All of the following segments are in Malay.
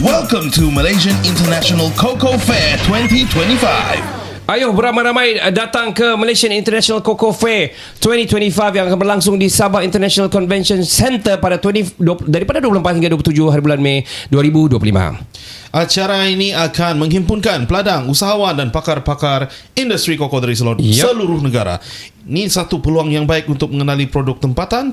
Welcome to Malaysian International Cocoa Fair 2025. Ayuh beramai-ramai datang ke Malaysian International Cocoa Fair 2025 yang akan berlangsung di Sabah International Convention Centre pada daripada 24 hingga 27 hari bulan Mei 2025. Acara ini akan menghimpunkan peladang, usahawan dan pakar-pakar industri koko dari seluruh negara. Ini satu peluang yang baik untuk mengenali produk tempatan,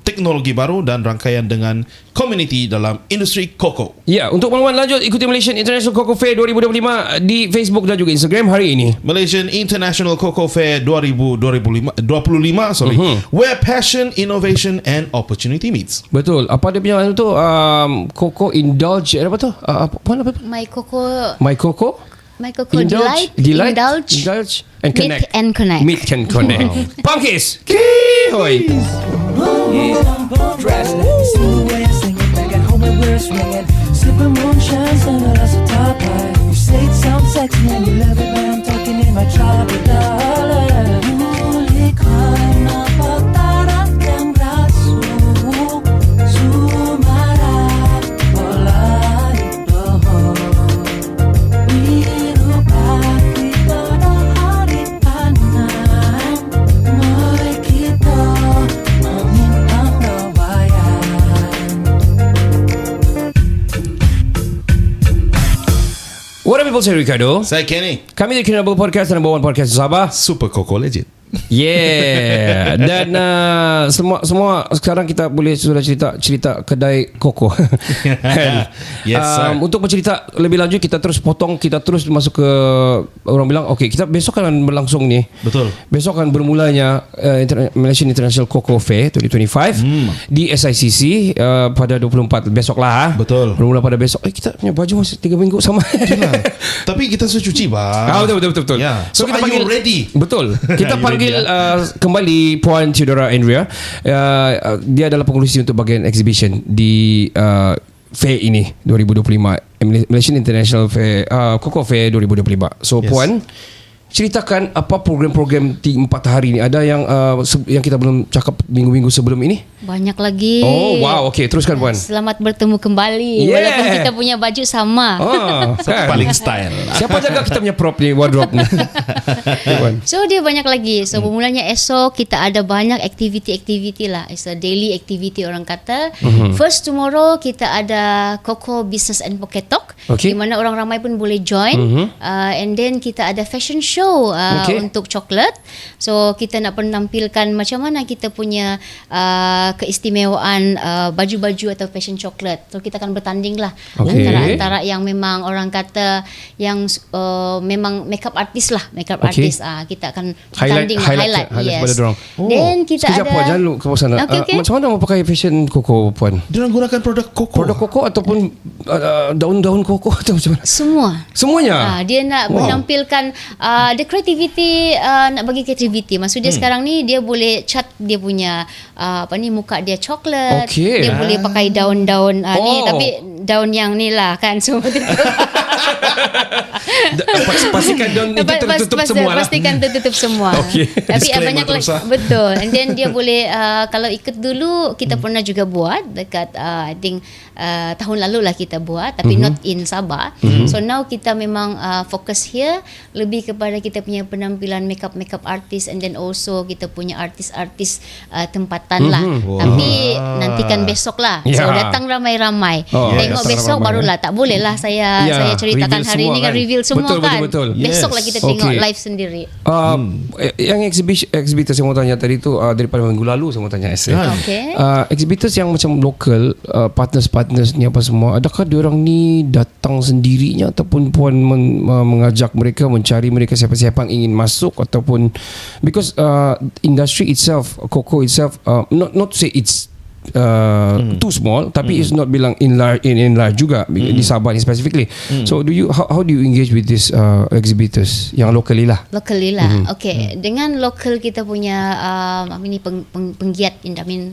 teknologi baru dan rangkaian dengan komuniti dalam industri koko. Ya, untuk maklumat lanjut ikuti Malaysian International Cocoa Fair 2025 di Facebook dan juga Instagram hari ini. Malaysian International Cocoa Fair 2025 where passion, innovation and opportunity meets. Betul. Apa dia punya tu Coco Indulge apa tu? Apa? My Coco Indulge, Indulge and connect. Meet and connect. Meet and connect. Punkis. Hoi. Sipping moonshine, standing as a top high. You say it sounds sexy and you love it when I'm talking in my tropical. Muli ka na pagtarat ng braso, sumarap wala ito. Biro pa kita na haritanan, makikita ang hintang nawayan. What up people, saya Ricardo. Saya Kenny, Kami di Kinabalu Podcast dan number one podcast Sabah. Super Coco Legend. Yeah. Dan semua sekarang kita boleh sudah cerita kedai koko. Kan? Yes, sir. Untuk bercerita lebih lanjut kita terus masuk ke orang bilang okey, kita besok akan berlangsung ni. Betul. Besok akan bermulanya Malaysian International Cocoa Fair 2025 di SICC pada 24 besok lah. Betul. Bermula pada besok. Kita punya baju masih 3 minggu sama. Tapi kita sudah cuci bang. Betul. Yeah. So kita are you ready? Betul. Kita You panggil ready, kembali Puan Theodora Andrea. Dia adalah pengurusi untuk bahagian exhibition di fair ini 2025, Malaysian International Fair Cocoa Fair 2025. So Yes. Puan, ceritakan apa program-program di 4 hari ni. Ada yang kita belum cakap minggu-minggu sebelum ini? Banyak lagi. Oh wow, okey, teruskan Puan. Selamat bertemu kembali. Yeah. Walaupun kita punya baju sama. Kan? Paling style. Siapa jaga kita punya prop ni, wardrobe ni? Puan. So dia banyak lagi. So bermulanya esok kita ada banyak aktiviti lah. It's a daily activity orang kata. First tomorrow kita ada Coco Business and Pocket Talk. Okay. Di mana orang ramai pun boleh join. And then kita ada fashion show untuk coklat. So kita nak menampilkan macam mana kita punya keistimewaan baju-baju atau fashion coklat. So kita akan bertanding lah antara yang memang orang kata yang memang makeup artist lah, artist. Kita akan bertanding highlight yes. Pada dorang. Then kita Sekejap ada Puan, jangan lupa ke sana. Okay. Macam mana mau pakai fashion koko Puan? Diorang gunakan produk koko. Produk koko ataupun daun-daun koko atau macam mana? Semuanya. Dia nak menampilkan the creativity, nak bagi creativity. Maksud dia sekarang ni dia boleh cat dia punya muka dia coklat. Dia boleh pakai daun-daun ni, tapi daun yang ni lah kan. So pastikan daun itu tertutup semua lah. Pastikan tertutup semua. Tapi banyak lagi. Betul. And then dia boleh kalau ikut dulu kita pernah juga buat dekat I think tahun lalu lah kita buat, tapi not in Sabah. So now kita memang fokus here lebih kepada kita punya penampilan makeup artist, and then also kita punya artis-artis tempatan lah. Tapi nantikan besok lah. So datang ramai-ramai. Tengok besok barulah. Tak boleh lah saya ceritakan hari ni kan, reveal semua kan. Betul. Besok lah kita tengok live sendiri. Yang exhibitors yang mau tanya tadi tu daripada minggu lalu saya mau tanya Okay. Exhibitors yang macam local, partners ni apa semua, adakah diorang ni datang sendirinya ataupun Puan mengajak mereka, mencari mereka siapa-siapa yang ingin masuk, ataupun because industry itself, Coco itself, not to say it's too small, tapi it's not bilang in large juga di Sabah ni specifically. So how do you engage with these exhibitors yang locally lah? Okay. Dengan local kita punya penggiat,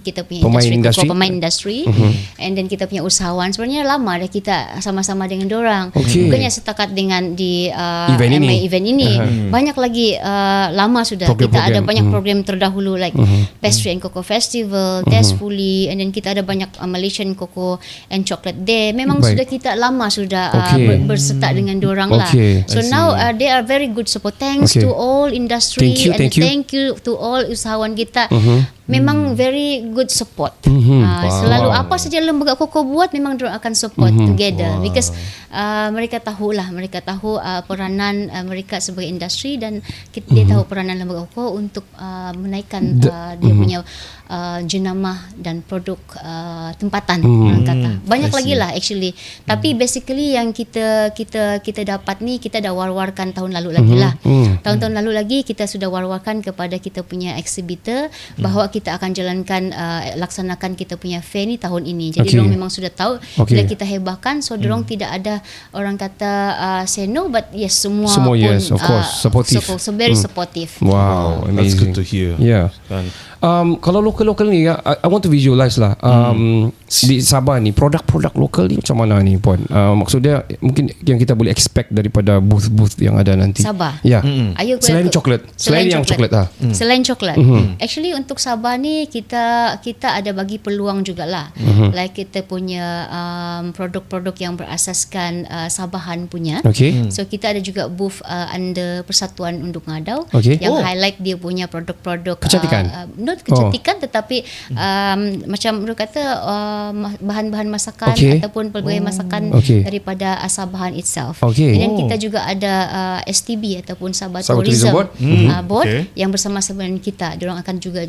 kita punya pemain industri, and then kita punya usahawan. Sebenarnya lama dah kita sama-sama dengan dorang. Bukannya setakat dengan di event ini. Banyak lagi lama sudah. Kita ada banyak program terdahulu like Pastry and Coco Festival, Tastefully, industry, and then kita ada banyak Malaysian cocoa and chocolate there. Memang Baik. sudah kita lama sudah Okay. berserta dengan diorang Okay. lah. So now they are very good support. Thanks Okay. to all industry, Thank you. thank you to all usahawan kita. Memang very good support. Selalu apa saja lembaga koko buat, memang diorang akan support together, because mereka tahu peranan mereka sebagai industri, dan dia tahu peranan lembaga koko untuk menaikkan dia punya jenamah dan produk tempatan, orang kata. Banyak lagi lah actually. Tapi basically yang kita dapat ni, kita dah war-warkan tahun lalu lagi lah. Tahun-tahun lalu lagi kita sudah war-warkan kepada kita punya exhibitor bahawa kita akan jalankan laksanakan kita punya fair ni tahun ini. Jadi diorang memang sudah tahu bila kita hebahkan, so diorang tidak ada orang kata say no, but yes, semua pun yes, of course, supportive. So very supportive. Wow, amazing. That's good to hear. Yeah. Kan? Kalau lokal ni, I want to visualize lah. Di Sabah ni, produk-produk lokal ni macam mana ni, Puan? Maksudnya mungkin yang kita boleh expect daripada booth-booth yang ada nanti. Sabah. Ya. Ayo, Selain coklat. Selain yang coklat lah. Selain coklat. Actually untuk Sabah ni kita ada bagi peluang jugalah. Like kita punya produk-produk yang berasaskan Sabahan punya. Okay. So kita ada juga booth under Persatuan Unduk Ngadau Okay. yang highlight dia punya produk-produk Kecantikan. not kecantikan tetapi macam dia kata bahan-bahan masakan ataupun pelbagai masakan daripada Sabahan itself. Okay. And then kita juga ada STB ataupun Sabah Sabah Tourism Tourism Board yang bersama-sama dengan kita. Diorang akan juga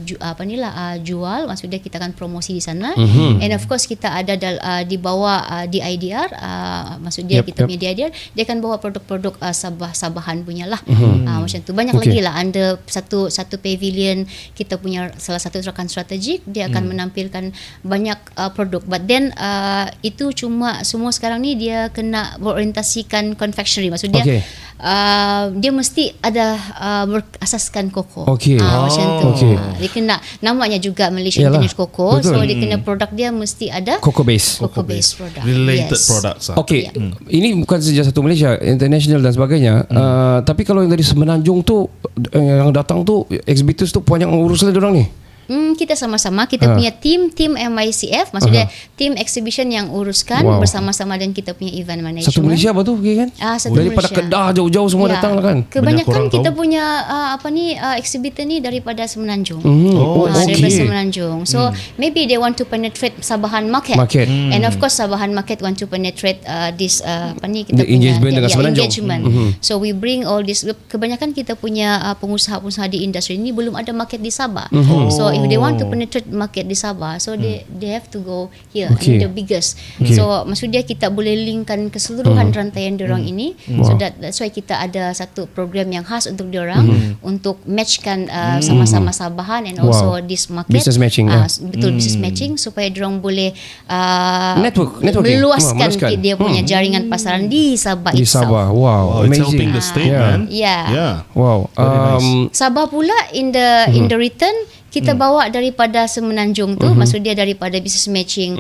jual, maksudnya kita akan promosi di sana. And of course kita ada di bawah DIDR, maksudnya kita punya DIDR, dia akan bawa produk-produk Sabahan punya lah. Macam tu. Banyak lagi lah under satu pavilion. Kita punya salah satu rakan strategik, dia akan menampilkan banyak produk. But then itu cuma semua sekarang ni dia kena berorientasikan confectionery. Maksudnya dia mesti ada berasaskan koko. Macam tu. Dia kena, namanya juga Malaysia International Cocoa. So dia kena produk dia mesti ada Cocoa base product. Related products. Okay. Ini bukan saja satu Malaysia, international dan sebagainya. Tapi kalau yang dari Semenanjung tu, yang datang tu, exhibitors tu banyak urus lah diorang ni. Kita sama-sama, kita punya tim MICF, maksudnya tim exhibition yang uruskan bersama-sama dengan kita punya event management. Satu Malaysia apa tu? Okay, kan? Satu daripada Malaysia. Kedah jauh-jauh semua datang lah kan? Kebanyakan kita punya exhibitor ni daripada Semenanjung. Daripada Semenanjung. So maybe they want to penetrate Sabahan market. And of course Sabahan market want to penetrate this kita The punya engagement dengan Semenanjung. So we bring all this. Kebanyakan kita punya pengusaha-pengusaha di industri ni belum ada market di Sabah. So if they want to penetrate market di Sabah, so they have to go here, the biggest. So maksudnya kita boleh linkkan keseluruhan rantaian diorang ini. So that's why kita ada satu program yang khas untuk diorang, untuk matchkan sama-sama Sabahan and also this market. Business matching. Betul, business matching, supaya diorang boleh networking. meluaskan dia punya jaringan pasaran di Sabah Di itself. Sabah. Wow, It's amazing. helping the state, man. Yeah. Wow. Sabah pula in the return kita bawa daripada Semenanjung tu, maksudnya daripada business matching,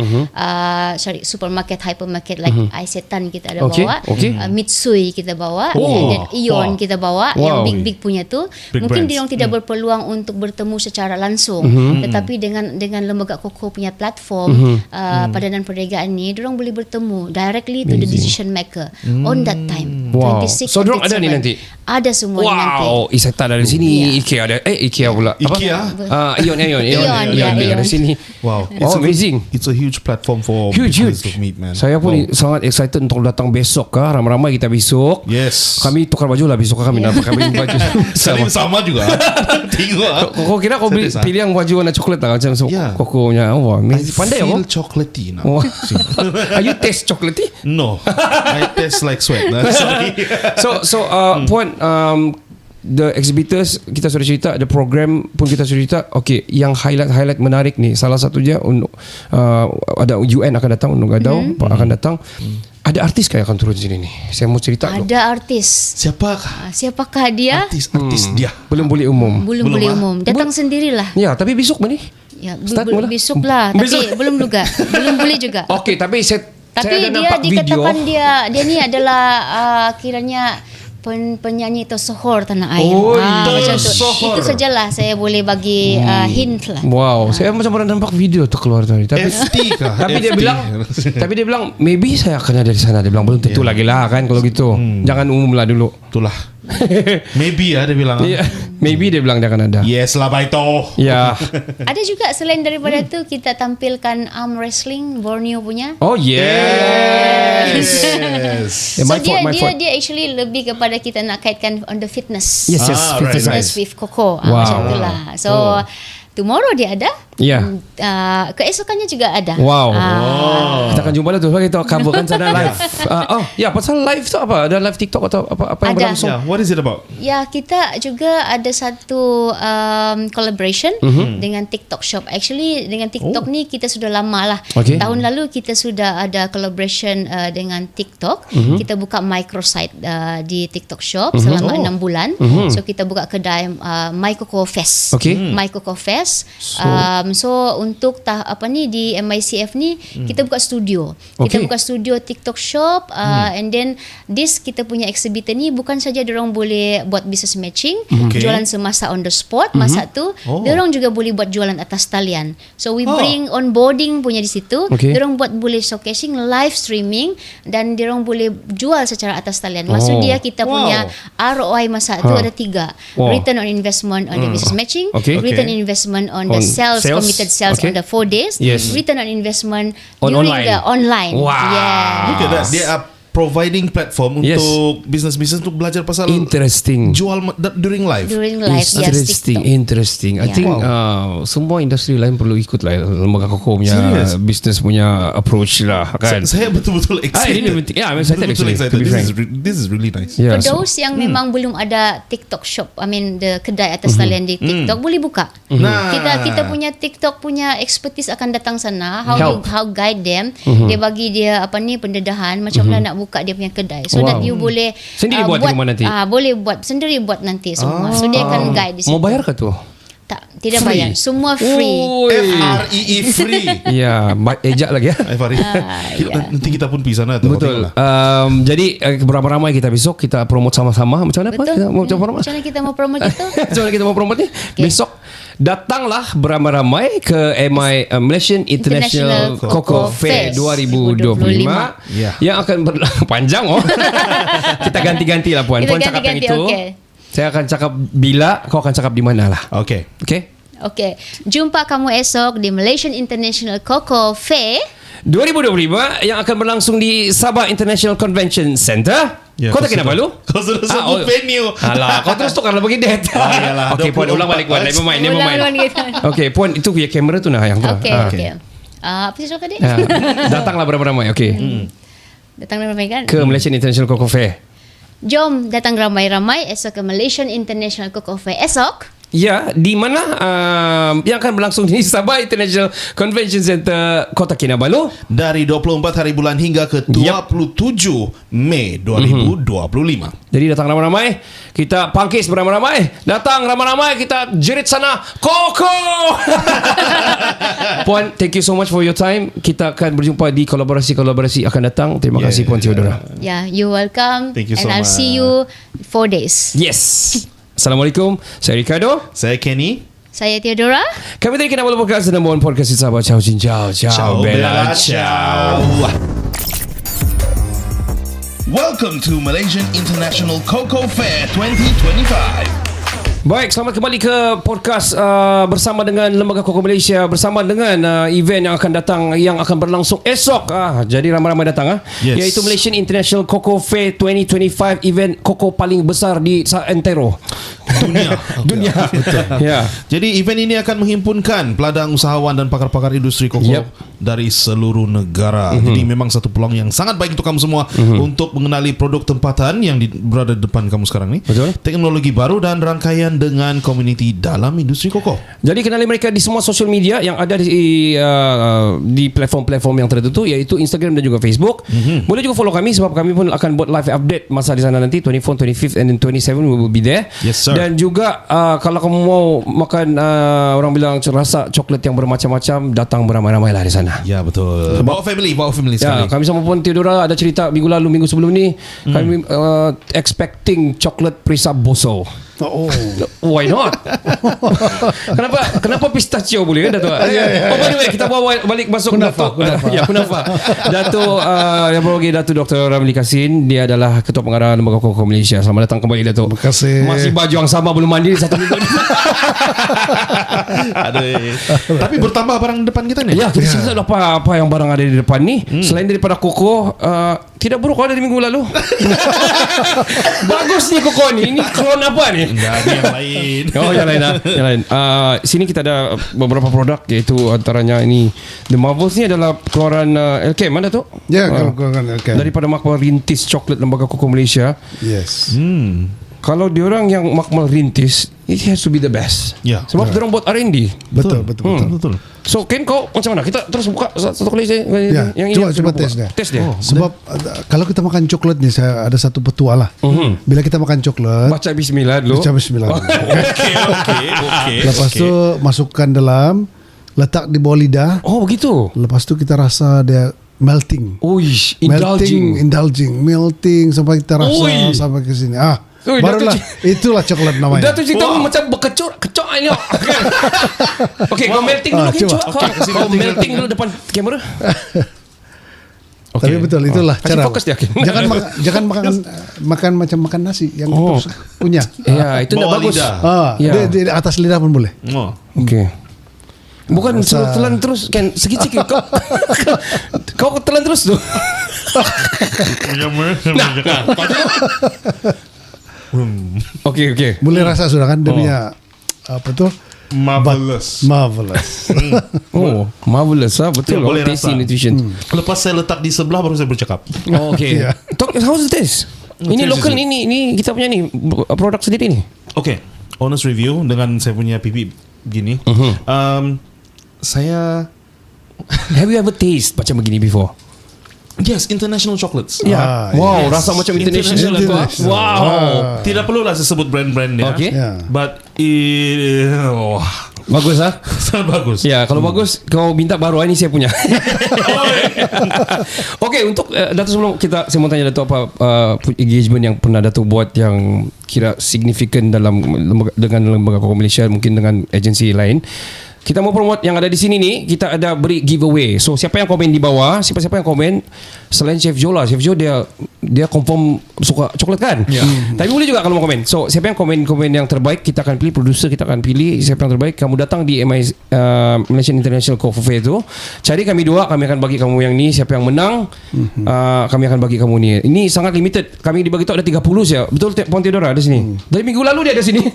supermarket, hypermarket like Isetan kita ada bawa, Mitsui kita bawa, and then Ion kita bawa, yang big punya tu. Mungkin dia tidak berpeluang untuk bertemu secara langsung, tetapi dengan lembaga koko punya platform padanan perniagaan ni, diorang boleh bertemu directly to the decision maker on that time. 26 So diorang ada ni nanti? Ada semua ni nanti. Wow, Isetan ada di sini, IKEA ada. IKEA pula. IKEA? Ion dari sini. Wow, amazing. It's a huge platform for Huge. of meat, man. Saya pun sangat excited untuk datang besok. Ramai-ramai kita besok. Yes. Kami tukar baju lah besok. Kami nak pakai baju sama juga. Tengok. Kau kira kau pilih yang baju warna coklat tak? Macam kokonya. Wah, pandai I aku. feel chocolatey now. Are you taste chocolatey? No, I taste like sweat. Sorry. So Puan, the exhibitors kita sudah cerita, the program pun kita sudah cerita. Okay, yang highlight menarik ni, salah satunya untuk ada UN akan datang, Unduk Ngadau akan datang. Ada artis yang akan turun sini ni? Saya mau cerita. Ada artis. Siapakah dia? Artis dia. Belum boleh umum. Belum boleh umum. Datang sendirilah. Ya, tapi besok mana ni? Ya, besok lah. Tapi belum juga. Belum boleh juga. Okay, tapi saya tapi ada dia nampak video. dikatakan dia ni adalah kiranya penyanyi tersohor tanah air. Oh, macam tu. tersohor. Itu sajalah saya boleh bagi hint lah. Wow, saya macam pernah nampak video tu keluar tadi. Tapi FT kah? tapi dia bilang maybe saya akan ada di sana. Dia bilang belum tentu lagi lah kan kalau gitu. Jangan umum lah dulu. Itulah. Maybe dia bilang. Iya, maybe dia bilang dia akan ada. Yes lah baito. Ya. Ada juga selain daripada tu kita tampilkan arm wrestling Borneo punya. Oh yes. So My fault. dia actually lebih kepada kita nak kaitkan on the fitness. Yes, right, fitness. With Coco. Wow. Macam itulah. So tomorrow dia ada. Ya. Keesokannya juga ada. Wow. Kita akan jumpa lah tu. Kita coverkan sana live. Pasal live tu apa? Ada live TikTok atau apa yang Ada. berlangsung? Yeah, what is it about? Ya, kita juga ada satu collaboration dengan TikTok Shop. Actually dengan TikTok ni kita sudah lama lah. Okay. Tahun lalu kita sudah ada collaboration dengan TikTok. Kita buka microsite di TikTok Shop selama 6 bulan. So kita buka kedai My Coco Fest. Okay. My Coco Fest. So untuk di MICF ni kita buka studio. Kita Okay. buka studio TikTok Shop and then this kita punya exhibitor ni bukan saja diorang boleh buat business matching, Okay. jualan semasa on the spot, masa tu diorang juga boleh buat jualan atas talian. So we bring onboarding punya di situ. Okay. Diorang buat boleh showcasing, live streaming dan diorang boleh jual secara atas talian. Maksud dia kita punya ROI masa tu ada 3. Wow. Return on investment on the business matching, Okay. return Okay. on investment on the sales, committed sales Okay. on the 4 days, Yes. return on investment On during online. the online. Wow. Yeah. Look at that. They are providing platform Yes. untuk business untuk belajar pasal Interesting. jual during live. During live, yes, Interesting, TikTok. interesting. I Yeah. think semua industri lain perlu ikut lah lembaga Coco punya Serious? business punya approach lah kan. Saya betul-betul excited. ini penting. Yeah, I'm excited Betul-betul actually, excited. to be frank. This is really nice. Yeah, For so- those yang memang belum ada TikTok shop, the kedai atas talian di TikTok boleh buka. Nah. Kita punya TikTok punya expertise akan datang sana. Help. How guide them. Dia bagi dia pendedahan macam mana nak buka dia punya kedai. So Wow. that you boleh Sendiri buat di rumah nanti? Boleh buat sendiri buat nanti semua. So dia akan guide di situ. Mau bayar ke tu? Tak, tidak Free. bayar. Semua free. FREE free. Ya, ejak lagi ya. Farid. Nanti kita pun pergi sana tu. Betul. Jadi berapa ramai kita besok kita promote sama-sama. Macam mana? Betul. Kita mau coba promote? Macam mana kita mau promote itu? Macam mana kita mau promote ni? Besok datanglah beramai-ramai ke Malaysian International Coco Fair 2025 Ya. yang akan panjang kita ganti-ganti lah puan. Kita Puan cakap yang ganti-ganti, itu. okey. Saya akan cakap bila, kau akan cakap di mana lah. Okay. Okay? Okey, jumpa kamu esok di Malaysian International Coco Fair 2025 yang akan berlangsung di Sabah International Convention Center. Ya, Kau tak Kinabalu? Kau sudah sebut venue. Alah, kau terus tukar lah bagi date. iyalah. Okey, puan ulang balik puan. Never mind. Ulang-ulang kita. Okey, puan itu punya kamera tu nah yang tu. Okey, Ah. okey. Apa sih soalan tadi? Ya. Datanglah beramai-ramai. Okey. Datang ramai kan? Ke Malaysian International Coco Fair. Jom datang ramai-ramai esok ke Malaysian International Coco Fair esok. Ya, di mana yang akan berlangsung di Sabah International Convention Center Kota Kinabalu. Dari 24 hari bulan hingga ke 27 Mei 2025. Jadi datang ramai-ramai, kita pangkis beramai-ramai. Datang ramai-ramai, kita jerit sana Coco. Puan, thank you so much for your time. Kita akan berjumpa di kolaborasi akan datang. Terima kasih Puan Theodora. Yeah, you welcome. Thank you so and I'll much. see you 4 days. Yes. Assalamualaikum. Saya Ricardo. Saya Kenny. Saya Theodora. Kami dari Kinabalu Podcast dan number one podcast di Sabah. Ciao, ciao, ciao, Ciao, Bella, ciao. Welcome to Malaysian International Coco Fair 2025. Baik, selamat kembali ke podcast bersama dengan Lembaga Coco Malaysia, bersama dengan event yang akan datang, yang akan berlangsung esok. Jadi ramai-ramai datang Yes. iaitu Malaysian International Coco Fair 2025, event Coco paling besar di Antero. Dunia. Ya. Jadi event ini akan menghimpunkan peladang usahawan dan pakar-pakar industri koko dari seluruh negara. Jadi memang satu peluang yang sangat baik untuk kamu semua untuk mengenali produk tempatan yang berada di depan kamu sekarang ni. Betul. Teknologi baru dan rangkaian dan dengan komuniti dalam industri koko. Jadi kenali mereka di semua social media yang ada di platform-platform yang tertentu, iaitu Instagram dan juga Facebook. Boleh juga follow kami sebab kami pun akan buat live update masa di sana nanti 24, 25th and then 27 we will be there. Yes, sir. Dan juga kalau kamu mau makan orang bilang rasa coklat yang bermacam-macam, datang beramai-ramai lah di sana. Ya, betul. Bawa family sekali. Ya, kami sama pun Theodora ada cerita minggu sebelum ni kami expecting coklat Prisa Boso. Oh. Why not? Kenapa pistachio boleh kan Dato'? Oh, by the way, kita bawa balik masuk Dato'. Ya, kunafa. Dato' yang baru lagi Dato' Dr. Ramli Kasin, dia adalah Ketua Pengarah Lembaga Koko Malaysia. Selamat datang kembali Dato'. Terima kasih. Masih baju yang sama, belum mandi 1 minggu. Tapi bertambah barang depan kita ni. Ya, kita cerita apa yang barang ada di depan ni. Selain daripada koko, tidak buruk kalau dari minggu lalu. Bagus ni koko ni. Ini klon apa ni? Enggak, ada yang lain. Oh, yang lain lah. Yang lain. Sini kita ada beberapa produk, iaitu antaranya ini The Marvels ni adalah keluaran LKM. Mana tu? Ya, keluaran LKM. Daripada makmal rintis coklat Lembaga Koko Malaysia. Yes. Kalau diorang yang makmal rintis, it has to be the best. Ya. Sebab diorang buat R&D. Betul. So Ken, kau macam mana? Kita terus buka satu kali saja. Ya, cuba tes dia. Tes dia. Sebab kalau kita makan coklat ni, saya ada satu petua lah. Bila kita makan coklat, Baca bismillah dulu. baca bismillah dulu. Okey. Lepas tu masukkan dalam, letak di bawah lidah. Oh, begitu. Lepas tu kita rasa dia melting. Uish, Melting sampai kita rasa Ui. sampai ke sini. Ui, Barulah itulah coklat namanya. Dah tu cerita macam kecok ni. Okey, kau melting dulu Cuba. kecok. Kau melting dulu depan kamera. Tapi betul itulah Kasih cara. fokus dia. Jangan makan macam makan nasi yang kita punya. Ya, itu dah Bawah bagus. lidah. Ya. Di atas lidah pun boleh. Oh. Okey. Bukan telan terus kan sikit-sikit kau telan terus tu. Okey. Boleh rasa sudah kan dia punya apa tu? Marvelous. Oh, marvelous betul. Boleh Tasty rasa. nutrition. Lepas saya letak di sebelah baru saya bercakap. Oh, okay. Yeah. Talk, how's the taste? Ini local ni, ni kita punya ni produk sendiri ni. Okay, honest review dengan saya punya pipi gini. Saya Have you ever taste macam begini before? yes, international chocolates. Ya. Yeah. Wow, rasa macam international. International. Wow. Tidak perlulah saya sebut brand-brand dia. Okay. Yeah. But Bagus ah. sangat bagus. Ya, kalau bagus kau minta baru ini saya punya. Okey, untuk Dato' sebelum saya mau tanya Dato' apa engagement yang pernah Dato' buat yang kira signifikan dalam dengan Lembaga Koko Malaysia, mungkin dengan agensi lain. Kita mau promote yang ada di sini ni, kita ada beri giveaway. So siapa yang komen di bawah, siapa yang komen selain Chef Jo lah. Chef Jo dia confirm suka coklat kan? Tapi boleh juga kalau mau komen. So siapa yang komen yang terbaik, kita akan pilih, producer kita akan pilih siapa yang terbaik. Kamu datang di MI Malaysian International Coffee Fair tu. Cari kami dua, kami akan bagi kamu yang ni. Siapa yang menang, kami akan bagi kamu ni. Ini sangat limited. Kami dibagi tahu ada 30 saja. Betul Puan Theodora ada sini. Dari minggu lalu dia ada sini.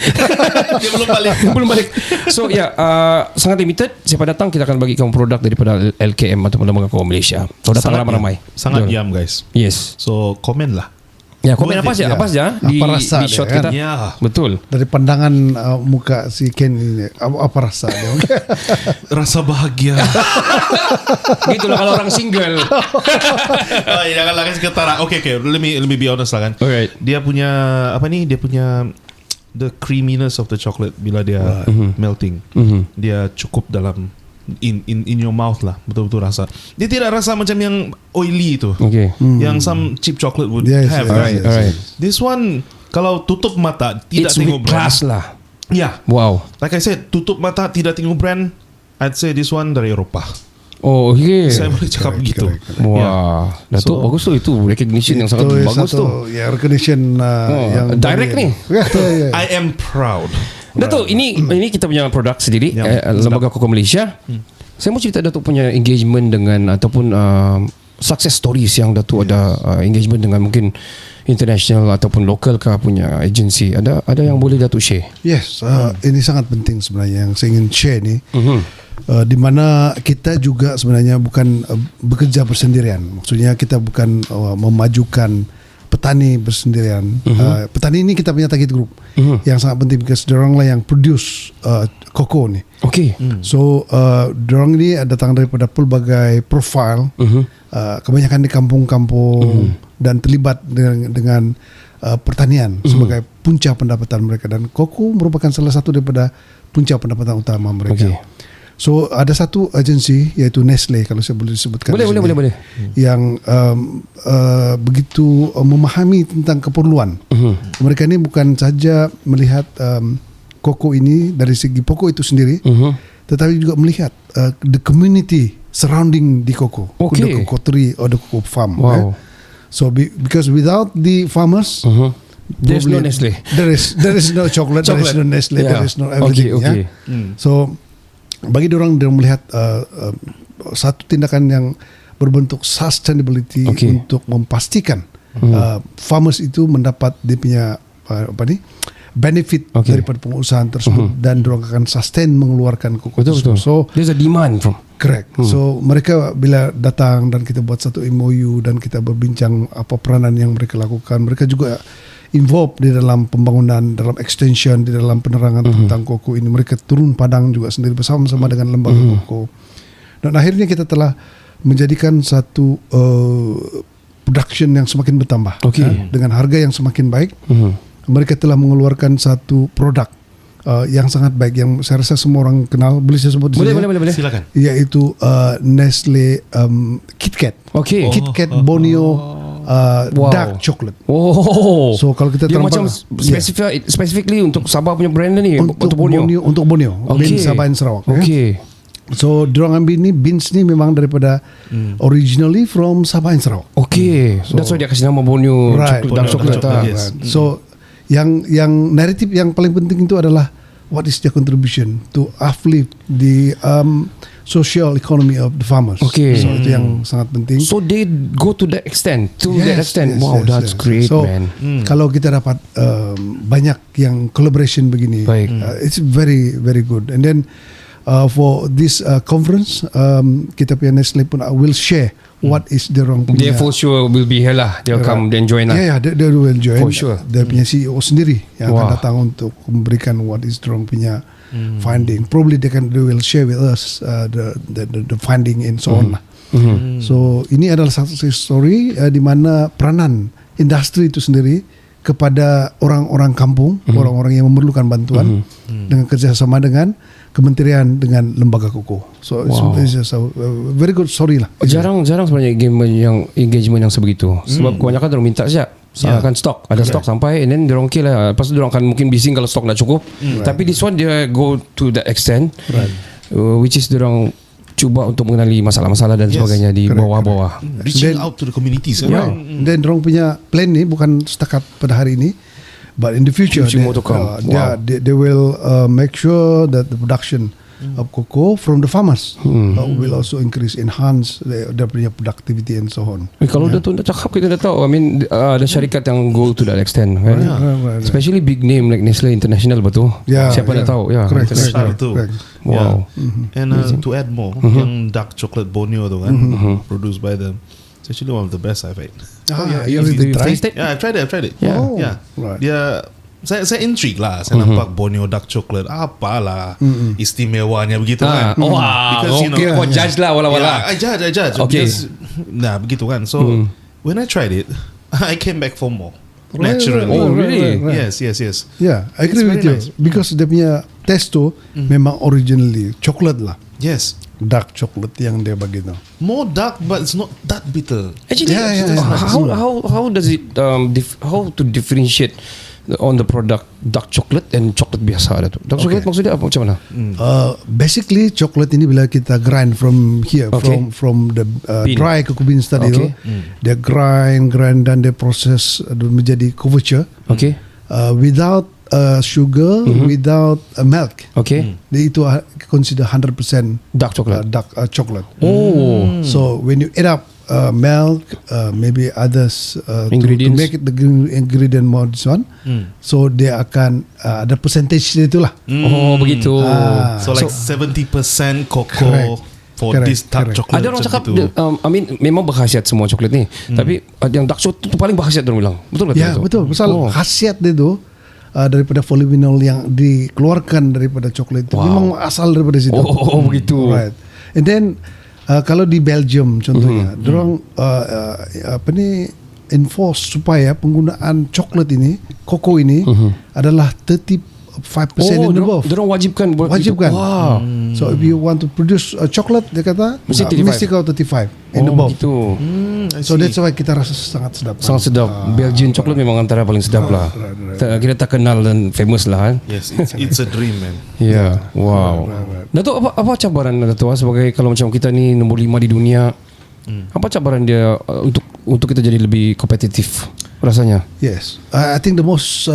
Dia belum balik. So sangat limited. Siapa datang kita akan bagi kamu produk daripada LKM ataupun Lembaga Koko Malaysia. So datang ramai-ramai. Sangat Betul. yum guys. Yes. So komen lah. Ya, komen Worth apa saja di rasa shot dia, kita. kan? Ya. Betul. Dari pandangan muka si Ken ini apa rasa dia? Rasa bahagia. Gitulah kalau orang single. Janganlah kasih ketara. Okay. Let me be honest lah kan. Alright. Dia punya apa ni? Dia punya the creaminess of the chocolate bila dia melting. Dia cukup dalam in your mouth lah, betul-betul rasa. Dia tidak rasa macam yang oily tu. Okay. Yang some cheap chocolate would Yes, have. yes, yes. Alright. This one kalau tutup mata tidak It's tengok with brand. class lah. Yeah. Wow. Like I said, tutup mata tidak tengok brand. I'd say this one dari Eropah. Oh, okay. Saya boleh cakap begitu. Wah, Dato' So- bagus tu, itu recognition yang sangat bagus tu. Ya, recognition yang direct ni. Ya. I am proud. Dato', ini kita punya produk sendiri, Yang Lembaga Koko Malaysia. Saya mau cerita Dato' punya engagement dengan ataupun success stories yang Dato' ada engagement dengan mungkin international ataupun local kah punya agensi. Ada yang boleh Dato' share? Yes, ini sangat penting sebenarnya yang saya ingin share ni. Di mana kita juga sebenarnya bukan bekerja bersendirian. Maksudnya kita bukan memajukan petani bersendirian. Petani ini kita punya target group yang sangat penting because dorang lah yang produce koko ni. Okay. So dorang ini datang daripada pelbagai profile, kebanyakan di kampung-kampung dan terlibat dengan pertanian sebagai punca pendapatan mereka, dan koko merupakan salah satu daripada punca pendapatan utama mereka. Okay. So ada satu agensi iaitu Nestle, kalau saya boleh sebutkan. Boleh. Yang begitu memahami tentang keperluan. Mereka ini bukan saja melihat koko ini dari segi pokok itu sendiri, tetapi juga melihat the community surrounding di koko, the cocoa tree or the cocoa farm. Wow. So because without the farmers, there's no Nestle. There is no chocolate. There is no Nestle. There is no everything. Okay. So bagi orang melihat satu tindakan yang berbentuk sustainability untuk memastikan farmers itu mendapat dia punya benefit daripada pengusahaan tersebut, dan orang akan sustain mengeluarkan koko tersebut. So there's a demand from. Correct. So mereka bila datang dan kita buat satu MOU dan kita berbincang apa peranan yang mereka lakukan, mereka juga involved di dalam pembangunan, dalam extension, di dalam penerangan tentang koko ini. Mereka turun padang juga sendiri bersama-sama dengan lembaga koko. Dan akhirnya kita telah menjadikan satu production yang semakin bertambah dengan harga yang semakin baik. Mereka telah mengeluarkan satu produk yang sangat baik, yang saya rasa semua orang kenal. Boleh saya sebut di sini? Boleh. Silakan. Iaitu Nestle KitKat. KitKat Bonio dark chocolate. So kalau kita dia macam specifically untuk Sabah punya brand ni, untuk Borneo, bin Sabah dan Sarawak. So diorang ambil ni, beans ni memang daripada originally from Sabah dan Sarawak. So that's why dia kasih nama Borneo dark chocolate. So yang narrative yang paling penting itu adalah what is their contribution to uplift the social economy of the farmers. So itu yang sangat penting. So they go to that extent. Wow, that's great, so, man. Kalau kita dapat banyak yang collaboration begini, it's very very good. And then for this conference, kita punya Nestle pun will share what is the wrong punya. They for sure will be here lah. They'll come and join lah. They will join. For sure. Dia punya CEO sendiri yang akan datang untuk memberikan what is the wrong punya finding. Probably they will share with us the finding and so on lah. So ini adalah satu story di mana peranan industri itu sendiri kepada orang-orang kampung, orang-orang yang memerlukan bantuan dengan kerjasama dengan kementerian, dengan lembaga koko. So it's just a very good story lah. Jarang sebenarnya engagement yang sebegitu. Sebab kebanyakan orang minta saja. Akan stok, ada stok sampai, and then diorang okay lah. Lepas tu diorang akan mungkin bising kalau stok dah cukup. Tapi this one dia go to that extent, which is diorang cuba untuk mengenali masalah-masalah dan sebagainya di bawah-bawah. Reaching out to the communities. Dan diorang punya plan ni bukan setakat pada hari ini, but in the future they will make sure that the production of cocoa from the farmers will also enhance their punya productivity and so on. Kalau dah tu dah cakap, kita dah tahu. I mean ada syarikat yang go to that extent, right? Especially big name like Nestle International, betul? Siapa dah tahu? International too. Wow. And to add more, yang dark chocolate Borneo tu kan, produced by them. It's actually one of the best I've had. You taste it? Yeah, I've tried it. Right. Dia saya intrigue lah. Saya nampak Borneo dark chocolate, apalah istimewanya begitu kan. Because kau judge lah wala-wala. I judge. Because, begitu kan. So when I tried it, I came back for more. Naturally. Really? Yes. Yeah, I agree with you. Because dia punya taste tu memang originally chocolate lah. Yes. Dark chocolate yang dia bagi tu. More dark, but it's not that bitter. Actually, how does it how to differentiate on the product dark chocolate and chocolate biasa ada tu? Dark chocolate maksudnya apa, macam mana? Basically chocolate ini bila kita grind from here, from the dry cocoa beans tadi tu, dia grind dan dia proses menjadi couverture. Without sugar, without milk. Dia itu consider 100% dark chocolate. Chocolate. So when you add up milk, maybe others ingredients to make it the ingredient more this one, so dia akan ada percentage itulah. Begitu. So like 70% cocoa, for Correct, this dark correct. chocolate. Ada orang macam cakap itu. memang berkhasiat semua coklat ni. Tapi yang dark chocolate tu paling berkhasiat orang bilang. Betul tak? Ya, betul. Pasal khasiat dia tu daripada polyphenol yang dikeluarkan daripada coklat itu memang asal daripada situ. Oh, begitu. Right. And then kalau di Belgium contohnya, dorang enforce supaya penggunaan coklat ini, koko ini adalah 35% and above. Dorang wajibkan buat Wajibkan. itu. Wow. So if you want to produce chocolate, dia kata Mesti 35. mesti kau 35 and above. Gitu. I So see. that's why kita rasa sangat sedap. Sangat sedap. Belgian coklat memang antara paling sedap lah. Kita tak kenal dan famous lah. Yes, it's a dream, man. Ya. Wow. Datuk, apa cabaran Datuk sebagai kalau macam kita ni nombor 5 di dunia? Apa cabaran dia untuk kita jadi lebih kompetitif rasanya? Yes, I think the most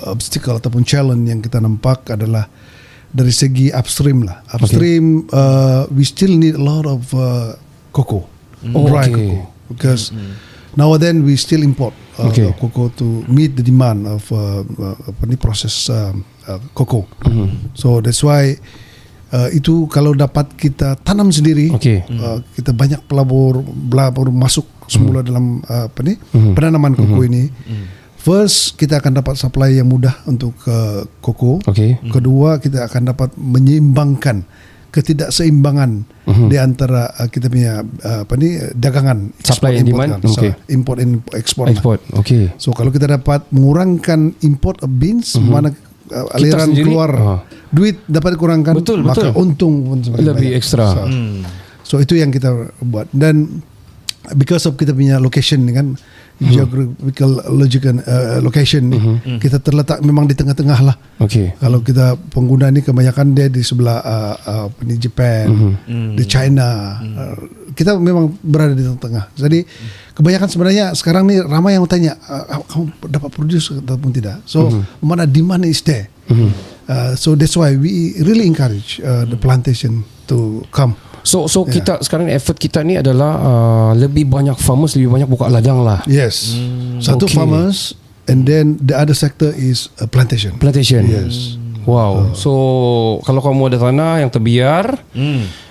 obstacle ataupun challenge yang kita nampak adalah dari segi upstream lah. Upstream, we still need a lot of cocoa, dry cocoa, because now and then we still import cocoa to meet the demand of process cocoa. So that's why itu kalau dapat kita tanam sendiri, kita banyak pelabur masuk semula dalam penanaman koko ini. First, kita akan dapat supply yang mudah untuk koko. Kedua, kita akan dapat menyeimbangkan ketidakseimbangan di antara kita punya dagangan, supply and demand, import and export. So kalau kita dapat mengurangkan import of beans, mana aliran keluar duit dapat dikurangkan, maka untung pun lebih banyak. Ekstra. So itu yang kita buat. Dan because of kita punya location ni kan, geographical location ni, kita terletak memang di tengah-tengah lah. Kalau kita pengguna ni kebanyakan dia di sebelah di Japan, di China. Kita memang berada di tengah-tengah. Jadi kebanyakan sebenarnya sekarang ni ramai yang tanya, kamu dapat produce ataupun tidak. So mana demand is there. So that's why we really encourage the plantation to come. So kita sekarang effort kita ni adalah lebih banyak farmers, lebih banyak buka ladang lah. Yes. Satu farmers, and then the other sector is plantation. Yes. Wow. So kalau kamu ada tanah yang terbiar,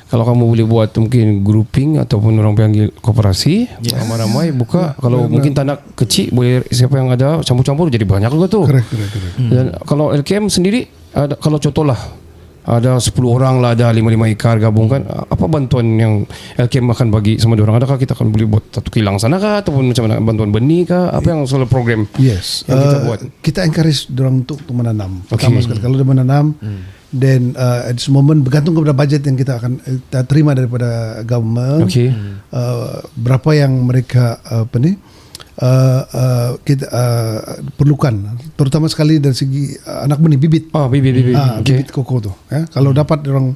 kalau kamu boleh buat mungkin grouping ataupun orang panggil koperasi, ramai-ramai buka. Kalau mungkin tanah kecil, boleh siapa yang ada campur-campur jadi banyak juga tu. Correct. Dan kalau LKM sendiri, kalau contohlah ada 10 orang lah, ada 5 ekar gabungkan, apa bantuan yang LKM akan bagi sama orang? Adakah kita akan boleh buat satu kilang sana kah, ataupun macam mana, bantuan benih kah? Apa yang soal program yang kita buat? Kita encourage orang untuk menanam. Pertama sekali kalau dia menanam, then at this moment bergantung kepada budget yang kita akan terima daripada government. Berapa yang mereka kita perlukan, terutama sekali dari segi anak benih, bibit. Bibit koko tu. Kalau dapat orang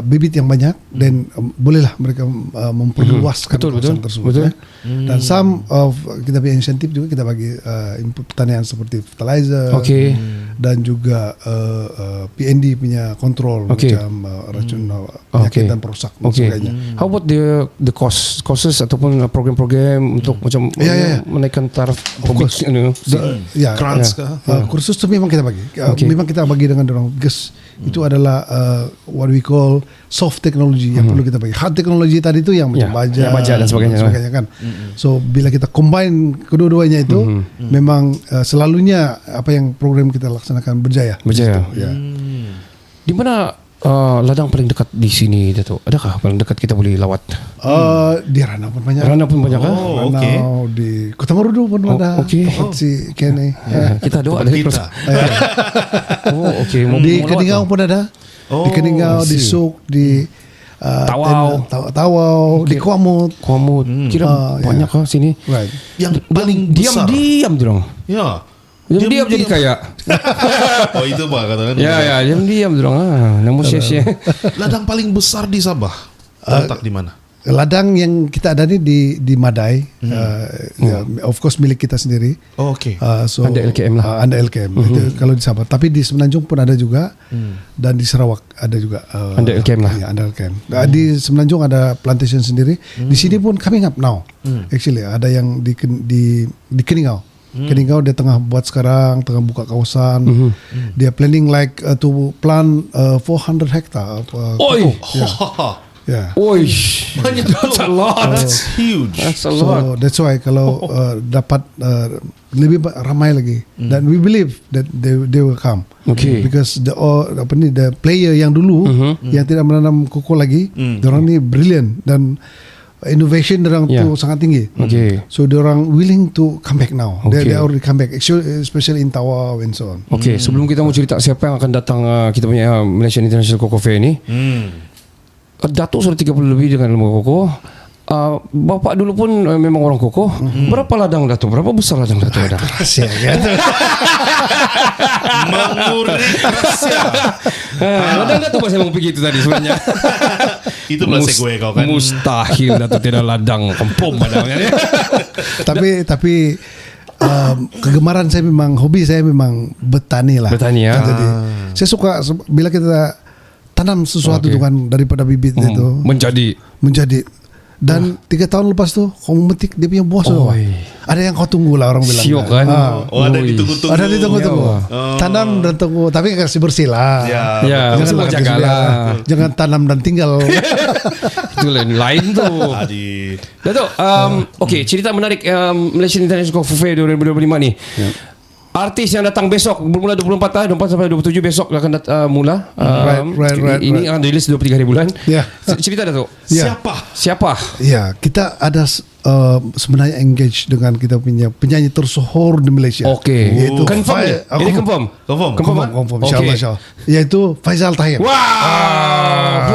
bibit yang banyak, dan bolehlah mereka memperluas kawasan tersebut. Dan some of kita punya insentif juga kita bagi input pertanian seperti fertilizer, dan juga PND punya kontrol macam racun penyakit dan perosak dan sebagainya. How about the courses ataupun program-program untuk macam menaikkan taraf grants kah? Kursus tu memang kita bagi. Memang kita bagi dengan orang, because itu adalah what we call soft technology yang perlu kita bagi. Hard technology tadi tu yang macam baja dan sebagainya kan. So bila kita combine kedua-duanya itu, memang selalunya apa yang program kita laksanakan berjaya. Di mana ladang paling dekat di sini, Datuk? Adakah paling dekat kita boleh lawat? Di Ranau pun banyak. Ranau kah? Ranau, di Kota Marudu pun ada. Si Kenny. Kita doa dari kita. Di Keningau pun ada. Di Keningau, di Suk, di Tawau, di Kuamut. Kira banyak kah sini? Right. Yang paling besar. Diam dorang. Ya. Diam jadi kaya. Oh itu bah katakan. Ya, diam dorang. Namun sia-sia. Ladang paling besar di Sabah letak di mana? Ladang yang kita ada ni di Madai, of course milik kita sendiri. So anda LKM lah. Anda LKM. Itu kalau di Sabah. Tapi di Semenanjung pun ada juga, dan di Sarawak ada juga. Anda LKM lah. Ya, Anda LKM. Di Semenanjung ada plantation sendiri. Di sini pun coming up now. Actually ada yang di Keningau. Keningau dia tengah buat sekarang, tengah buka kawasan. Dia planning like to plant 400 hektar. Oi. Yeah. Oi. Banyak That's a lot. That's huge. That's a lot. So that's why kalau dapat lebih ramai lagi, dan we believe that they will come. Okay. Because the player yang dulu yang tidak menanam koko lagi, orang ni brilliant dan innovation orang tu sangat tinggi. Okay. So orang willing to come back now. Okay. They already come back, especially in Tawau and so on. Okay, sebelum kita mau cerita siapa yang akan datang kita punya Malaysian International Cocoa Fair ni, Datuk sudah 30 lebih dengan lembaga koko. Bapak dulu pun memang orang koko. Berapa ladang Datuk? Berapa besar ladang Datuk ada? Rahasia kan? Mengurik rahasia. Ladang Datuk masih mau pergi itu tadi sebenarnya. Itu belah segue kau kan. Mustahil Datuk tidak ladang kempom padahal. Tapi kegemaran saya memang, hobi saya memang bertani lah. Bertani ya. Jadi saya suka bila kita tanam sesuatu tu kan, daripada bibit itu menjadi. Dan 3 tahun lepas tu kau memetik dia punya buah tu. Ada yang kau tunggu lah, orang bilang. Siok kan. Ada ditunggu-tunggu. Ada ditunggu-tunggu. Tanam dan tunggu, tapi kasih bersih lah. Ya, Jangan jagalah. Jangan tanam dan tinggal. Itu lain tu. Datuk, okay, cerita menarik Malaysian International Cocoa Fair 2025 ni. Artis yang datang besok bermula 24 sampai 27 besok akan mula. Right. Ini akan rilis 23 hari bulan. Ya. Cerita Datuk. Siapa? Ya, kita ada sebenarnya engage dengan kita punya penyanyi tersohor di Malaysia. Okey. Yaitu Confirm ni? Ini confirm. Confirm. Insyaallah. Yaitu Faizal Tahir. Wow.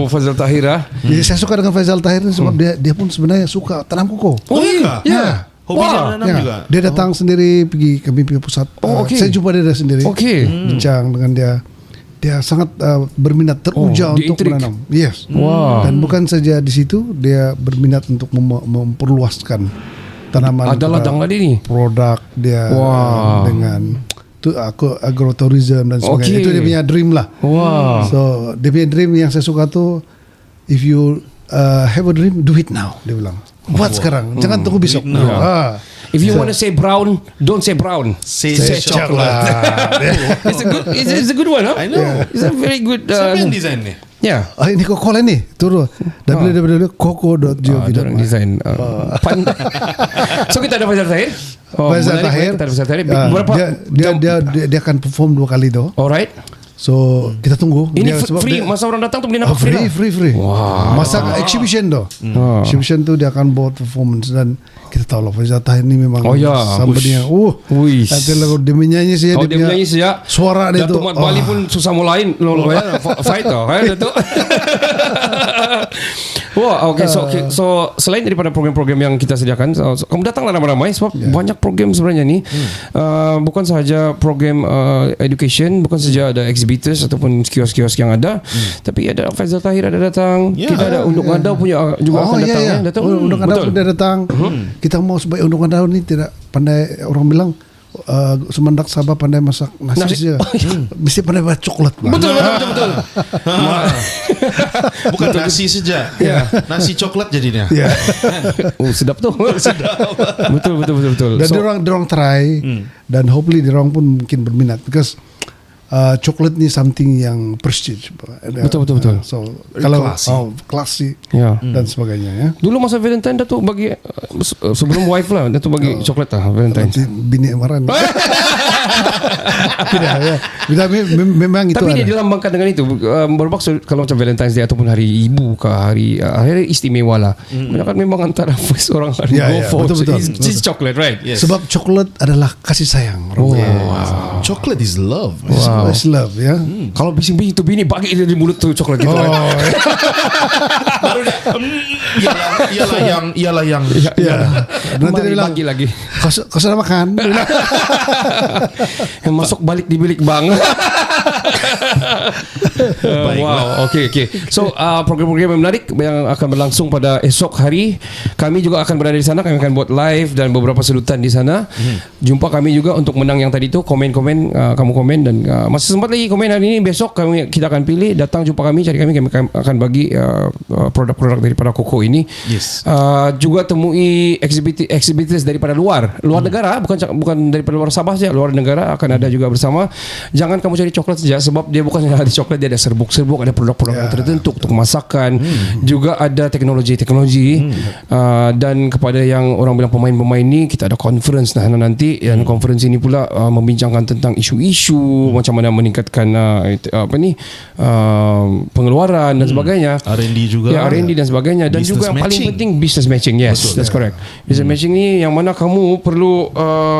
Faizal Tahir ah. Jadi saya suka dengan Faizal Tahir sebab dia pun sebenarnya suka tanam koko. Oh iya. Ya. Hobi dia menanam juga. Dia datang sendiri pergi ke mimpi pusat. Saya jumpa dia sendiri. Bincang dengan dia. Dia sangat berminat teruja untuk menanam. Yes. Dan bukan saja di situ, dia berminat untuk memperluaskan tanaman. Ada ladang lagi ni. Produk dia dengan agrotourism dan sebagainya. Itu dia punya dream lah. So dia punya dream yang saya suka tu, if you have a dream, do it now. Dia bilang. Buat sekarang, jangan tunggu besok. If you want to say brown, don't say brown. Say chocolate. It's a good one, huh? I know. It's a very good. Siapa yang design ni? Yeah. Ini koko lah ni. Turun. www.coco.gov. Ada orang design. So kita ada Faizal Tahir. Faizal Tahir. Berapa? Dia akan perform 2 kali tu. Alright. So kita tunggu. Ini free, masa orang datang tu boleh nampak free. Masa exhibition tu. Exhibition tu dia akan buat performance, dan kita tahu lah Faizal Tahir ni memang somebody yang nanti lagu dia menyanyi saja, dia menyanyi saja, suara dia tu. Datuk Mat Bali pun susah mulain fight tau kan Datuk. So selain daripada program-program yang kita sediakan, kamu datanglah ramai-ramai sebab banyak program sebenarnya ni. Bukan sahaja program education, bukan saja ada exhibitors ataupun kios-kios yang ada, tapi ada Faizal Tahir ada datang. Kita ada Unduk Ngadau punya juga akan datang. Datuk Unduk Ngadau sudah datang. Kita mau supaya Unduk Ngadau ni tidak pandai, orang bilang Semendak Sabah pandai masak nasi saja. Mesti pandai buat coklat. Betul. Bukan nasi saja. Nasi coklat jadinya. Sedap tu. Betul. Dan dorang try, dan hopefully dorang pun mungkin berminat, because coklat ni something yang prestige. Betul. So kalau classy dan sebagainya ya. Dulu masa Valentine Datuk bagi sebelum wife lah, Datuk bagi coklat lah Valentine. Bini marah. Tidak ya. Memang itu. Tapi ada. dia dilambangkan dengan itu. Bermaksud kalau macam Valentine's Day ataupun hari ibu ke hari istimewa lah. Kan memang antara first orang akan go for. Betul. It's chocolate, right? Yes. Sebab coklat adalah kasih sayang. Chocolate is love. It's love ya. Kalau bising-bising tu bini bagi dia di mulut tu coklat gitu kan. Baru dia ialah yang Nanti dia bilang bagi lagi. Kau sudah makan? Yang masuk balik di bilik bang. Wow, okay. So program-program yang menarik yang akan berlangsung pada esok hari, kami juga akan berada di sana. Kami akan buat live dan beberapa sedutan di sana. Jumpa kami juga untuk menang yang tadi tu. Komen-komen, kamu komen dan masih sempat lagi komen hari ini. Besok kita akan pilih. Datang jumpa kami, cari kami akan bagi produk-produk daripada Koko ini. Yes. Juga temui exhibitors daripada luar negara, bukan daripada luar Sabah saja, luar negara akan ada juga bersama. Jangan kamu cari coklat saja, sebab dia bukan hanya ada coklat, dia ada serbuk-serbuk, ada produk-produk yang tertentu untuk masakan, juga ada teknologi dan kepada yang orang bilang pemain-pemain ni, kita ada conference nanti, dan conference ini pula membincangkan tentang isu-isu macam mana meningkatkan pengeluaran dan sebagainya, R&D juga, R&D dan sebagainya, dan business juga yang paling matching. penting business matching. Yes, betul, that's correct. Business matching ni yang mana kamu perlu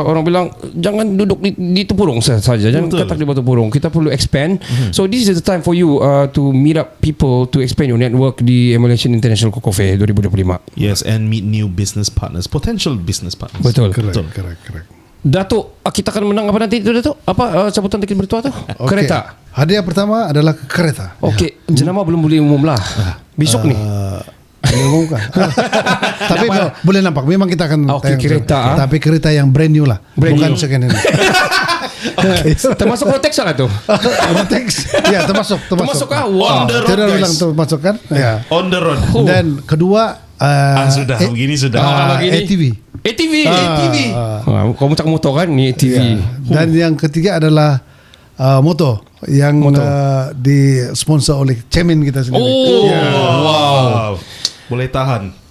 orang bilang jangan duduk di tepurung saja, jangan katak di batu purung. Kita perlu expand. So this is the time for you to meet up people, to expand your network di Malaysian International Cocoa Fair 2025. Yes, and meet new business partners, potential business partners. Betul. Correct. Datuk, kita akan menang apa nanti itu, Datuk? Apa cabutan tiket bertuah tu? Kereta. Hadiah pertama adalah kereta. Okey, jenama belum boleh umum lah. Besok ni. Diumumkan. Tapi boleh nampak memang kita akan tayang kereta. tapi kereta yang brand new lah, bukan second hand. Termasuk Rotex lah tu. Rotex. Ya, termasuk. Kah? Wow. On the road, Tidak guys. bilang termasuk kan? Ya. On the road. Dan kedua Sudah begini sudah. begini. ATV. ATV. Kamu cakap motor kan? Ni ATV. Ya. Dan yang ketiga adalah motor yang disponsor oleh chairman kita sendiri. Wow. Boleh tahan.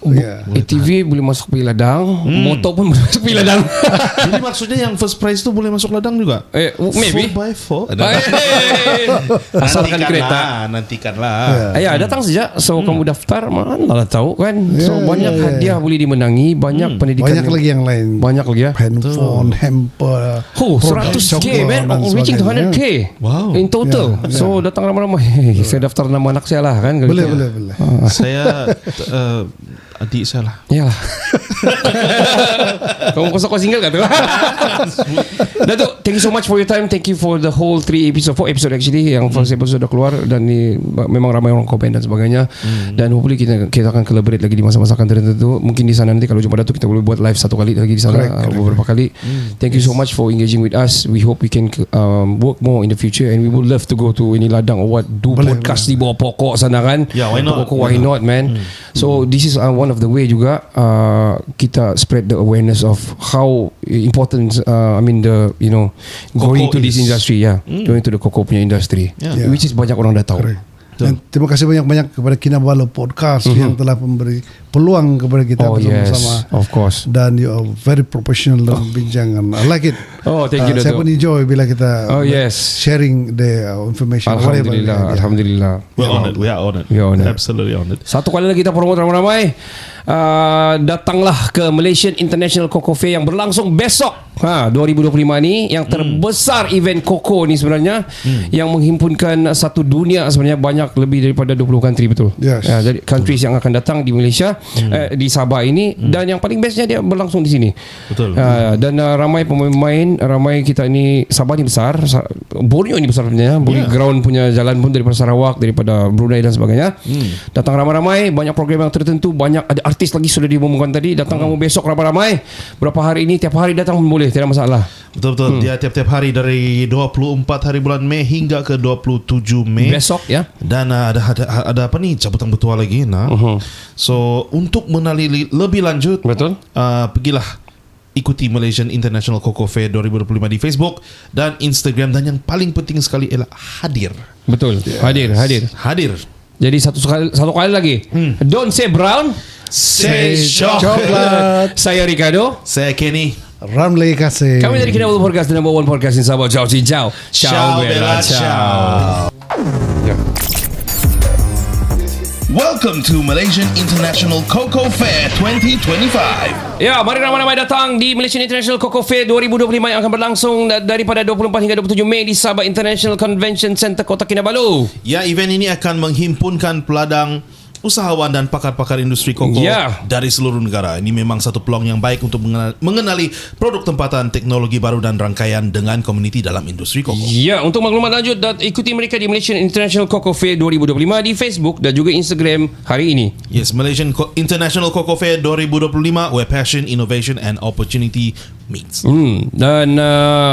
ATV boleh masuk pergi ladang, motor pun boleh masuk pergi ladang. Jadi maksudnya yang first prize tu boleh masuk ladang juga? Maybe 4x4. Asalkan kereta. Nantikanlah. Datang saja. So kamu daftar, mana lah tahu kan. So banyak hadiah boleh dimenangi, banyak pendidikan. Banyak lagi yang lain. Banyak lagi ya. Handphone, hamper. 100k man, reaching to 100k. Wow. In total. So datang ramai-ramai. Saya daftar nama anak saya lah kan. Boleh. Saya adik saya lah. Yalah. Kamu kosong single kat tu. Datuk, thank you so much for your time. Thank you for the whole 4 episode actually. Yang first episode dah keluar dan ni memang ramai orang komen dan sebagainya. Dan hopefully kita akan collaborate lagi di masa-masa akan tertentu. Mungkin di sana nanti kalau jumpa Datuk kita boleh buat live satu kali lagi di sana, beberapa kali. Thank you so much for engaging with us. We hope we can work more in the future, and we would love to go to ini ladang or what, do podcast di bawah pokok sana kan. Yeah, why not? Pokok, why not man. So this is one of the way juga kita spread the awareness of how important going to this industry, going to the cocoa punya industry, which is banyak orang dah tahu. Dan terima kasih banyak-banyak kepada Kinabalu Podcast yang telah memberi peluang kepada kita bersama-sama. Of course. Dan you are very professional dalam bincangan. I like it. Thank you, saya Datuk. pun enjoy bila kita sharing the information. Alhamdulillah. We are honored. Absolutely honored. Satu kali lagi kita promote ramai-ramai. Datanglah ke Malaysian International Cocoa Fair yang berlangsung besok 2025 ni, yang terbesar event Cocoa ni sebenarnya, yang menghimpunkan satu dunia sebenarnya, banyak lebih daripada 20 country, betul. Yes. Jadi countries yang akan datang di Malaysia, di Sabah ini, dan yang paling bestnya dia berlangsung di sini. Betul. Dan ramai pemain, ramai kita ni. Sabah ni besar, Borneo ni besar sebenarnya. Ground punya jalan pun daripada Sarawak, daripada Brunei dan sebagainya. Datang ramai-ramai, banyak program yang tertentu, banyak ada artis lagi sudah diumumkan tadi. Datang kamu besok ramai-ramai. Berapa hari ini, tiap hari datang pun boleh, tidak masalah. Betul. Dia tiap-tiap hari dari 24 hari bulan Mei hingga ke 27 Mei. Besok ya. Dan ada apa ni, cabutan bertuah lagi So untuk mengenali lebih lanjut, Betul. Pergilah ikuti Malaysian International Cocoa Fair 2025 di Facebook dan Instagram, dan yang paling penting sekali ialah hadir. Betul. Hadir. Jadi satu kali lagi. Don't say brown, Say Coklat. Saya Ricardo. Saya Kenny. Ramli kasih. Kami dari Kinabalu Podcast, the number one podcast in Sabah. Ciao. Ciao, Bella, ciao. Welcome to Malaysian International Cocoa Fair 2025. Ya, mari ramai-ramai datang di Malaysian International Cocoa Fair 2025 yang akan berlangsung daripada 24 hingga 27 Mei di Sabah International Convention Center Kota Kinabalu. Ya, event ini akan menghimpunkan peladang usahawan dan pakar-pakar industri koko dari seluruh negara. Ini memang satu peluang yang baik untuk mengenali produk tempatan, teknologi baru dan rangkaian dengan komuniti dalam industri koko. Ya, untuk maklumat lanjut ikuti mereka di Malaysian International Cocoa Fair 2025 di Facebook dan juga Instagram hari ini. Yes, Malaysian International Cocoa Fair 2025, where passion, innovation and opportunity meets. Dan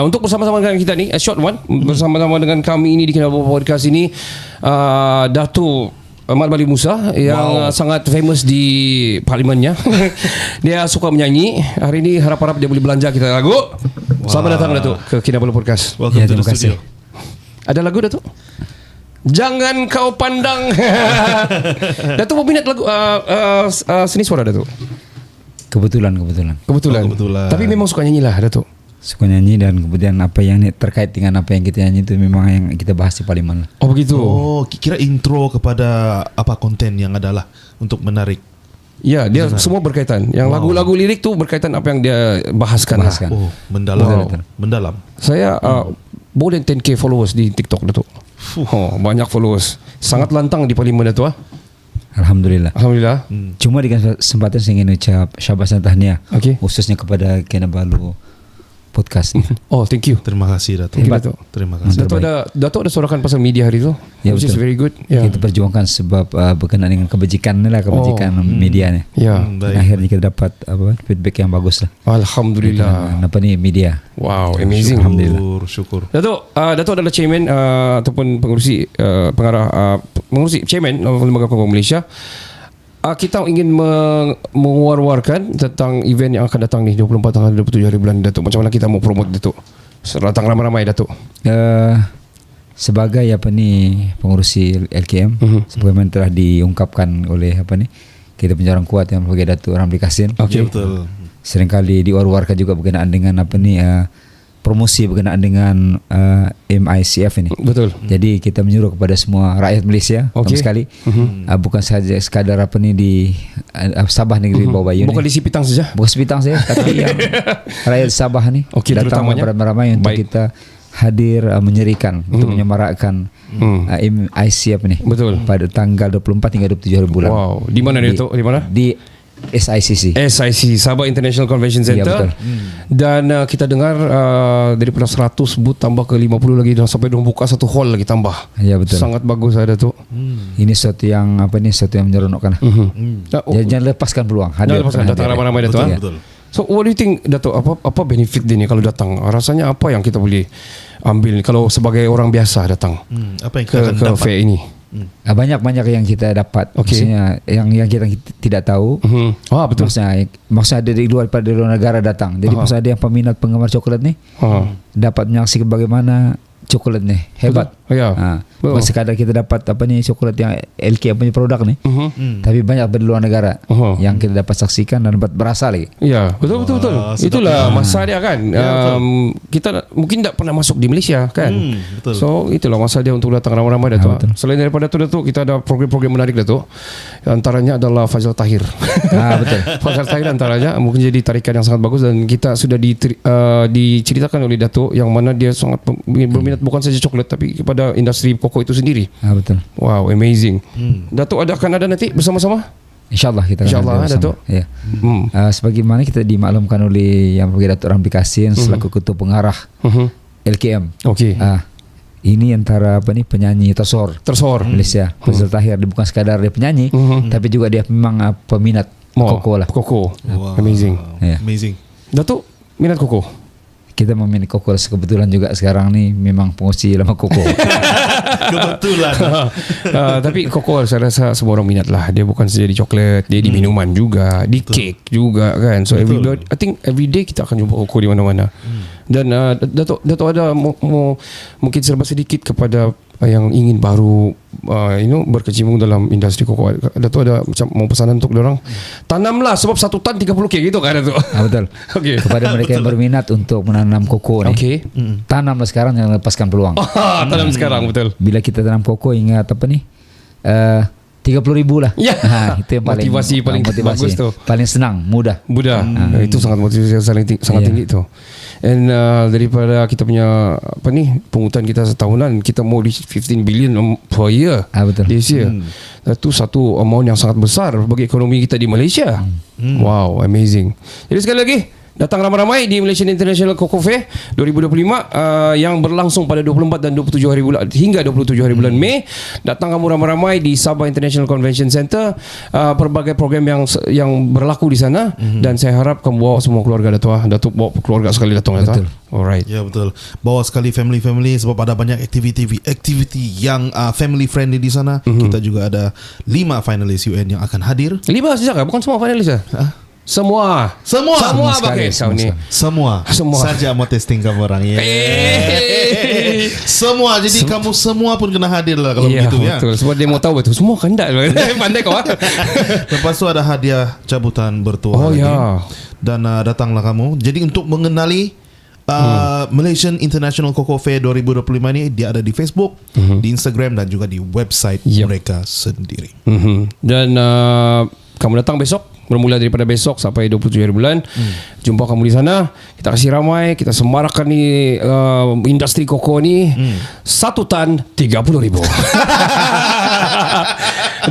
untuk bersama-sama dengan kita ni, a short one, bersama-sama dengan kami ini di Kinabalu Podcast ini, Datuk Ahmad Bali Musa yang sangat famous di parlimennya. Dia suka menyanyi. Hari ini harap-harap dia boleh belanja kita lagu. Selamat datang Datuk ke Kinabalu Podcast. Welcome to the studio. Ada lagu Datuk? Jangan kau pandang. Datuk berminat lagu seni suara Datuk? Kebetulan. Tapi memang suka nyanyi lah Datuk. Suka nyanyi dan kemudian apa yang terkait dengan apa yang kita nyanyi itu memang yang kita bahas di parlimen lah. Oh begitu. Oh, kira intro kepada apa konten yang adalah untuk menarik. Ya, dia semua berkaitan. Yang lagu-lagu lirik tu berkaitan apa yang dia bahaskan. Oh, mendalam. Saya more than 10k followers di TikTok Datuk. Banyak followers. Sangat lantang di parlimen Datuk. Alhamdulillah. Cuma di kesempatan saya ingin ucap syabas dan tahniah khususnya kepada Kinabalu Podcast. Oh, thank you. Terima kasih Datuk. Terima kasih. Datuk ada sorakan pasal media hari tu. Ya, which betul. is very good. Kita perjuangkan sebab berkenaan dengan kebajikan ni lah, kebajikan media ni. Dan akhirnya kita dapat feedback yang bagus lah. Alhamdulillah. Media. Wow, amazing. Alhamdulillah. Syukur. Datuk adalah chairman ataupun pengurusi pengurusi chairman Lembaga Koko Malaysia. Kita ingin menguar-warkan tentang event yang akan datang ni 24 tanggal 27 hari bulan Datuk. Macam mana kita mau promote Datuk? Datang ramai-ramai Datuk. Sebagai pengurusi LKM, sebagaimana telah diungkapkan oleh kita punya orang kuat yang sebagai Datuk Ramli Kasin. Betul. Seringkali diwar-warkan juga berkenaan dengan promosi berkenaan dengan MICF ini. Betul. Jadi kita menyuruh kepada semua rakyat Malaysia sekali, bukan sahaja sekadar di Sabah negeri bawah Bayu. Bukan di Sipitang saja. Bukan Sipitang saja, tapi yang rakyat Sabah ni datang beramai-ramai untuk kita hadir menyerikan untuk menyemarakkan MICF ni. Betul. Pada tanggal 24 hingga 27 hari bulan. Wow. Di mana dia tu? Di mana? Di SICC Sabah International Convention Center. Ya, dan kita dengar daripada 100 booth tambah ke 50 lagi dan sampai dia buka satu hall lagi tambah. Ya, betul. Sangat bagus ada tu. Ini sesuatu yang sesuatu yang menyeronokkan. Jangan lepaskan peluang. Jangan lepaskan datang ramai-ramai Datuk. Betul. So what do you think Datuk, apa benefit dia ni kalau datang? Rasanya apa yang kita boleh ambil kalau sebagai orang biasa datang apa yang kita akan dapat fair ini? Banyak yang kita dapat. Maksudnya yang kita tidak tahu. Betul. Maksudnya ada di luar negara datang. Jadi maksudnya ada yang peminat penggemar coklat ni dapat menyaksikan bagaimana coklat ni hebat. Bukan sekadar kita dapat coklat yang LK punya produk ni, tapi banyak dari luar negara yang kita dapat saksikan dan dapat berasa lagi. Ya, betul. Itulah masa dia kan. Kita mungkin tak pernah masuk di Malaysia kan. Betul. So itulah masa dia untuk datang ramai-ramai Datuk. Selain daripada itu Datuk, kita ada program-program menarik Datuk. Antaranya adalah Fazal Tahir. Betul. Fazal Tahir antaranya mungkin jadi tarikan yang sangat bagus dan kita sudah diceritakan oleh Datuk yang mana dia sangat berminat bukan saja coklat tapi kepada industri koko itu sendiri. Betul. Wow, amazing. Datuk akan ada nanti bersama-sama? InsyaAllah kita akan ada Datuk. Ya. Sebagaimana kita dimaklumkan oleh yang Datuk Ramli Kasin selaku ketua pengarah LKM. Ini antara penyanyi tersor Malaysia. Fazal Tahir dia bukan sekadar dia penyanyi, tapi juga dia memang peminat koko lah. Koko. Amazing. Amazing. Datuk minat koko? Kita meminat koko kebetulan juga sekarang ni memang pengusi lama koko. Kebetulan. Tapi koko saya rasa semua orang minat lah. Dia bukan saja di coklat, dia di minuman juga, di kek juga kan. So everybody, I think every day kita akan jumpa koko di mana-mana. Dan Datuk ada mungkin serba sedikit kepada yang ingin baru berkecimpung dalam industri koko. Datuk ada macam mau pesanan untuk orang tanamlah sebab satu tan 30k gitu kan Datuk. Betul. Kepada mereka yang berminat untuk menanam koko ni, tanamlah sekarang, jangan lepaskan peluang. Tanam sekarang, betul. Bila kita tanam koko, ingat 30,000 lah. Ya. Itu yang paling Motivasi paling bagus tu. Paling senang, mudah. Itu sangat motivasi yang sangat tinggi tu. And daripada kita punya pungutan kita setahunan, kita mau reach 15 billion per year. Betul. This year. Itu satu amount yang sangat besar bagi ekonomi kita di Malaysia. Wow, amazing. Jadi sekali lagi, datang ramai-ramai di Malaysian International Cocoa Fair 2025 yang berlangsung pada 24 dan 27 hari bulan hingga 27 hari bulan Mei. Datang kamu ramai-ramai di Sabah International Convention Center. Pelbagai program yang berlaku di sana dan saya harap kamu bawa semua keluarga Datuk bawa keluarga sekali datang. Betul. Alright. Ya betul. Bawa sekali family sebab ada banyak aktiviti yang family friendly di sana. Kita juga ada 5 finalis UN yang akan hadir. 5 saja, bukan semua finalis ah. Semua pakai kau ni. Semua saja mau testing kamu orang ya. Semua, jadi kamu semua pun kena hadir lah kalau begitu ya. Betul. Sebab dia mau tahu betul semua kandak. Pandai kau. Lepas tu ada hadiah cabutan bertuah lagi. Dan datanglah kamu. Jadi untuk mengenali Malaysian International Cocoa Fair 2025 ni, dia ada di Facebook, di Instagram dan juga di website mereka sendiri. Dan kamu datang besok, bermula daripada besok sampai 27 hari bulan. Jumpa kamu di sana. Kita kasih ramai, kita semarakkan ni industri koko ni. 1 tan 30,000.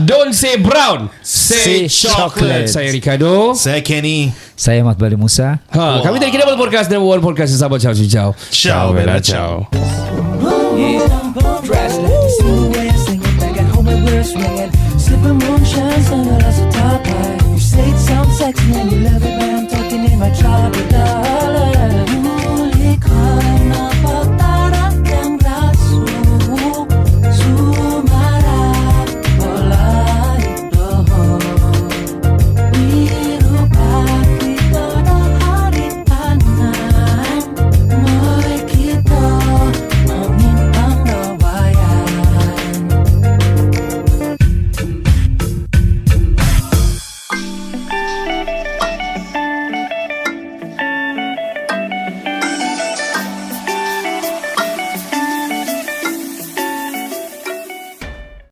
Don't say brown, say chocolate. Saya Ricardo, saya Kenny, saya Mat Bali Musa. Kami dari Kinabalu Podcast dan World Podcast. Sahabat, ciao. Ciao, bella, ciao. Sipping moonshine, sunglasses top high. You say it sounds sexy and you love it, man. I'm talking in my tropical.